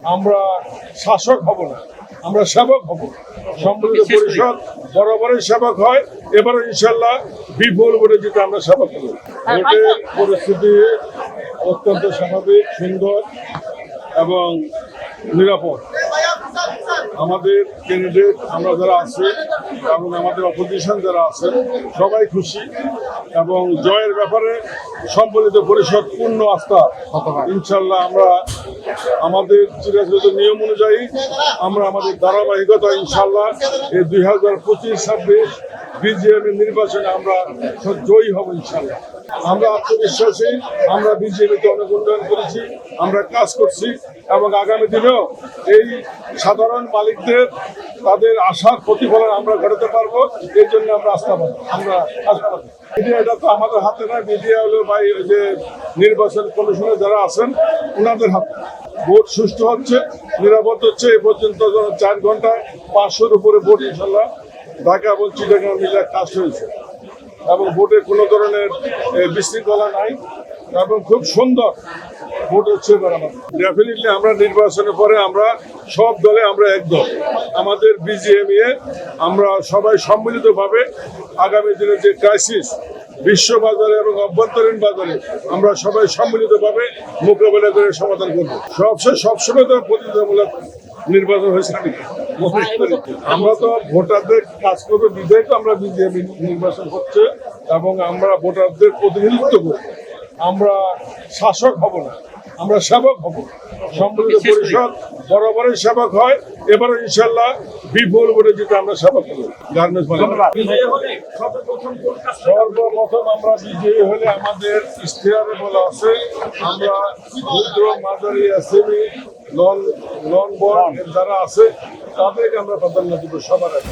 আমরা শাসক হব না, আমরা সেবক হব। সম্মিলিত পরিষদ বরাবরই সেবক হয়, এবারও ইনশাল্লাহ বিপুল ভোটে জিতে আমরা সেবক হব। ভোটের পরিস্থিতি অত্যন্ত স্বাভাবিক, সুন্দর এবং নিরাপদ। আমাদের ক্যান্ডিডেট আমরা যারা আছি এবং আমাদের অপোজিশন যারা আছেন সবাই খুশি এবং জয়ের ব্যাপারে সম্মিলিত পরিষদ পূর্ণ আস্থা। ইনশাল্লাহ আমরা আমাদের চিরাচরিত নিয়ম অনুযায়ী আমরা আমাদের ধারাবাহিকতা ইনশাল্লাহ এই 2025-26 বিজিএমের নির্বাচনে আমরা জয়ী হব ইনশাল্লাহ। আমরা আত্মবিশ্বাসী, আমরা বিজিএমকে অনেক উন্নয়ন করেছি, আমরা কাজ করছি এবং আগামী দিনেও এই সাধারণ মালিকদের তাদের আশার প্রতিফলন আমরা ঘটাতে পারবো। এই জন্য আমরা আমরা আশাবাদী। মিডিয়াটা তো আমাদের হাতে না, মিডিয়া হলো ভাই ওই যে নির্বাচন কমিশনে যারা আছেন ওনাদের হাতে। ভোট সুষ্ঠু হচ্ছে, নিরাপদ হচ্ছে। এ পর্যন্ত 4 ঘন্টায় 500-র উপরে ভোট ইনশাল্লাহ ঢাকা এবং চিটাগাং মিলে কাজ হয়েছে এবং ভোটে কোনো ধরনের বিশৃঙ্খলা নাই এবং খুব সুন্দর ভোট হচ্ছে এবার। ডেফিনেটলি আমরা নির্বাচনের পরে আমরা সব দলে আমরা এক দল। আমাদের বিজিএমইএ আমরা সবাই সম্মিলিতভাবে আগামী দিনে যে ক্রাইসিস বিশ্ব বাজারে এবং অভ্যন্তরীণ বাজারে আমরা সবাই সম্মিলিতভাবে মোকাবেলা করে সমাধান করবো। সবসময় তো প্রতিযোগিতামূলক নির্বাচন হয়েছে। আমরা তো ভোটারদের কাজ করবো বিধায় তো আমরা বিজেপি নির্বাচন করছে এবং আমরা ভোটারদের প্রতিনিধিত্ব করব। আমরা শাসক হব না, আমরা সেবক হব। সম্মিলিত পরিষদ বরাবরই সেবক হয়, এবারও ইনশাল্লাহ বিপুল ভোটে জিতে আমরা সেবক হব। সর্বপ্রথম আমরা বিজয়ী হলে আমাদের ইশতেহারে বলা আছে আমরা ক্ষুদ্র মাঝারি এসএমই নন বড় যারা আছে তাদেরকে আমরা প্রাধান্য দিব সবার আগে।